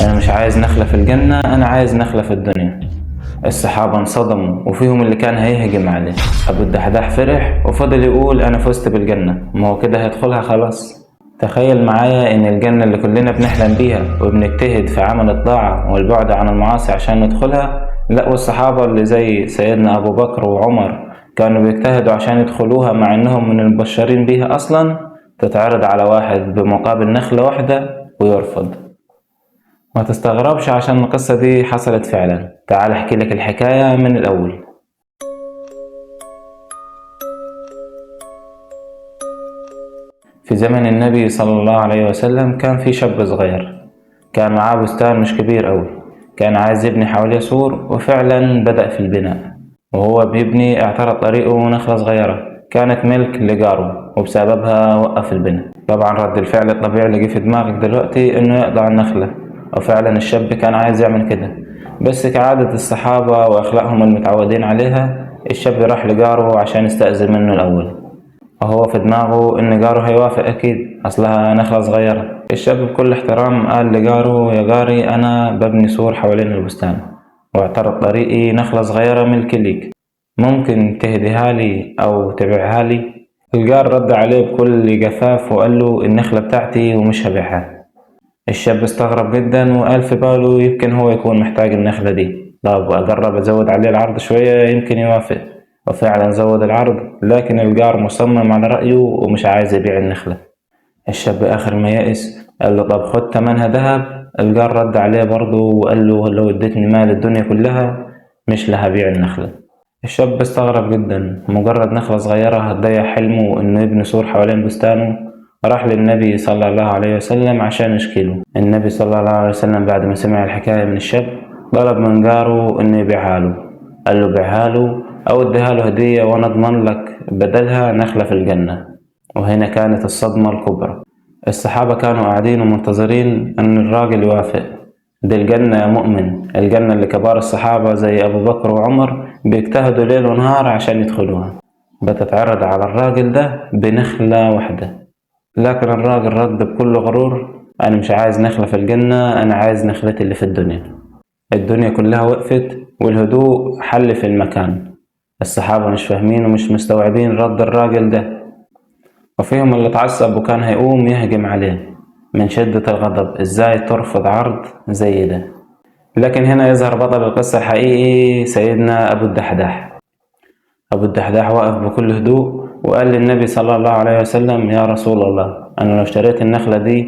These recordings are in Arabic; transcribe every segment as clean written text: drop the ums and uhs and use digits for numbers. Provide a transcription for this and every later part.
أنا مش عايز نخلة في الجنة، أنا عايز نخلة في الدنيا. الصحابة انصدموا وفيهم اللي كان هيهجم عليه. أبو الدحداح فرح وفضل يقول أنا فزت بالجنة، ما هو كده هيدخلها خلاص. تخيل معايا إن الجنة اللي كلنا بنحلم بيها وبنجتهد في عمل الطاعة والبعد عن المعاصي عشان ندخلها، لأ، والصحابة اللي زي سيدنا أبو بكر وعمر كانوا بيجتهدوا عشان يدخلوها مع إنهم من المبشرين بيها أصلا، تتعرض على واحد بمقابل نخلة واحدة ويرفض. ما تستغربش عشان القصة دي حصلت فعلا. تعال احكي لك الحكاية من الأول. في زمن النبي صلى الله عليه وسلم كان في شاب صغير، كان معاه بستان مش كبير أوي، كان عايز يبني حواليه سور، وفعلا بدأ في البناء. وهو بيبني اعترض طريقه نخلة صغيرة كانت ملك لجاره، وبسببها وقف البناء. طبعا رد الفعل الطبيعي اللي جه في دماغك دلوقتي انه يقطع النخلة، وفعلا الشاب كان عايز يعمل كده، بس كعادة الصحابة وأخلاقهم المتعودين عليها الشاب راح لجاره عشان يستأذن منه الأول، وهو في دماغه إن جاره هيوافق أكيد، أصلها نخلة صغيرة. الشاب بكل احترام قال لجاره يا جاري أنا ببني سور حوالين البستان، واعترض طريقي نخلة صغيرة ملك ليك، ممكن تهديها لي أو تبيعها لي؟ الجار رد عليه بكل جفاف وقال له النخلة بتاعتي ومش هبيعها. الشاب استغرب جدا وقال في باله يمكن هو يكون محتاج النخلة دي، طب أجرب أزود عليه العرض شوية يمكن يوافق. وفعلا زود العرض، لكن الجار مصمم على رأيه ومش عايز يبيع النخلة. الشاب آخر ما يئس قال له طب خد تمنها دهب. الجار رد عليه برضه وقال له لو اديتني مال الدنيا كلها مش لهبيع النخلة. الشاب استغرب جدا، مجرد نخلة صغيرة هتضيع حلمه إنه يبني سور حوالين بستانه. راح للنبي صلى الله عليه وسلم عشان يشكيله. النبي صلى الله عليه وسلم بعد ما سمع الحكاية من الشاب طلب من جاره إنه يبيعها له. قال له بيعها له أو اديها له هدية وأنا أضمن لك بدلها نخلة في الجنة. وهنا كانت الصدمة الكبرى. الصحابة كانوا قاعدين ومنتظرين أن الراجل يوافق. دي الجنة يا مؤمن، الجنة اللي كبار الصحابة زي أبو بكر وعمر بيجتهدوا ليل ونهار عشان يدخلوها، بتتعرض على الراجل ده بنخلة واحدة. لكن الراجل رد بكل غرور أنا مش عايز نخلة في الجنة، أنا عايز نخلتي اللي في الدنيا. الدنيا كلها وقفت والهدوء حل في المكان. الصحابة مش فاهمين ومش مستوعبين رد الراجل ده، وفيهم اللي اتعصب وكان هيقوم يهجم عليه من شدة الغضب، ازاي ترفض عرض زي ده؟ لكن هنا يظهر بطل القصة الحقيقي سيدنا أبو الدحداح. أبو الدحداح وقف بكل هدوء وقال للنبي صلى الله عليه وسلم يا رسول الله، أنا لو اشتريت النخلة دي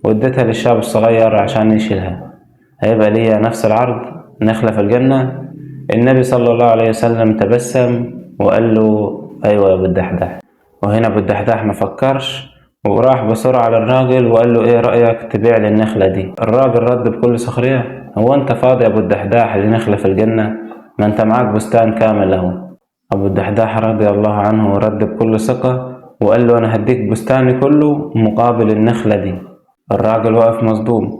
واديتها للشاب الصغير عشان يشيلها هيبقى ليا نفس العرض نخلة في الجنة؟ النبي صلى الله عليه وسلم تبسم وقال له أيوة يا أبو الدحداح. وهنا أبو الدحداح مفكرش وراح بسرعة للراجل وقال له إيه رأيك تبيع لي النخلة دي؟ الراجل رد بكل سخرية هو أنت فاضي يا أبو الدحداح لنخلة في الجنة؟ ما أنت معاك بستان كامل أهو. أبو الدحداح رضي الله عنه ورد بكل ثقة وقال له أنا هديك بستاني كله مقابل النخلة دي. الراجل وقف مصدوم،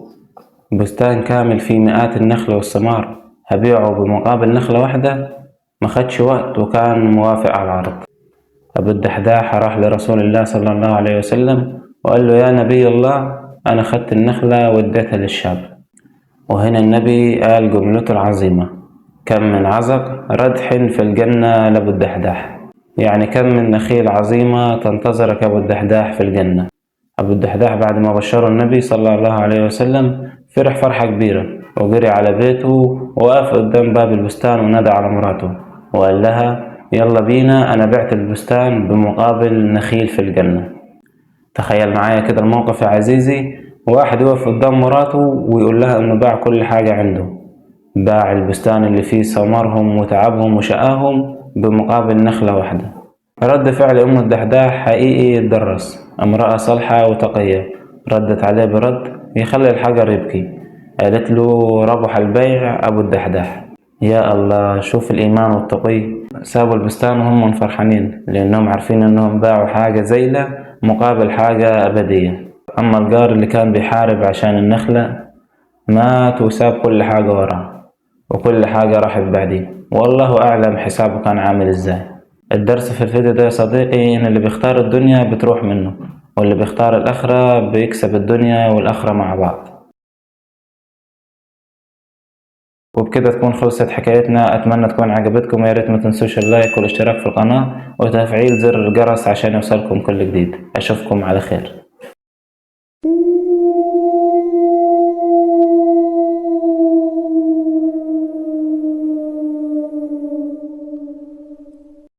بستان كامل فيه مئات النخل والثمار هبيعه بمقابل نخلة واحدة؟ ما خدش وقت وكان موافق على العرض. أبو الدحداح راح لرسول الله صلى الله عليه وسلم وقال له يا نبي الله أنا خدت النخلة واديتها للشاب. وهنا النبي قال جملته العظيمة كم من عزق ردح في الجنة لأبو الدحداح، يعني كم من نخيل عظيمة تنتظرك أبو الدحداح في الجنة. أبو الدحداح بعد ما بشره النبي صلى الله عليه وسلم فرح فرحة كبيرة وجري على بيته ووقف قدام باب البستان ونادى على مراته وقال لها يلا بينا أنا بعت البستان بمقابل نخيل في الجنة. تخيل معايا كده الموقف يا عزيزي، واحد يقف قدام مراته ويقول لها إنه باع كل حاجة عنده، باع البستان اللي فيه ثمرهم وتعبهم وشقاهم بمقابل نخلة واحدة. رد فعل أم الدحداح حقيقي يتدرس، امرأة صالحة وتقية ردت عليه برد يخلي الحجر يبكي. قالت له ربح البيع أبو الدحداح. يا الله، شوف الإيمان والتقي، سابوا البستان وهم فرحانين لأنهم عارفين أنهم باعوا حاجة زيلة مقابل حاجة أبدية. أما الجار اللي كان بيحارب عشان النخلة مات وساب كل حاجة وراه، وكل حاجة راحت بعديه، والله أعلم حسابه كان عامل إزاي. الدرس في الفيديو ده يا صديقي إن اللي بيختار الدنيا بتروح منه، واللي بيختار الآخرة بيكسب الدنيا والآخرة مع بعض. وبكده تكون خلصت حكايتنا. أتمنى تكون عجبتكم، وياريت ما تنسوش اللايك والاشتراك في القناة وتفعيل زر الجرس عشان يوصلكم كل جديد. أشوفكم على خير.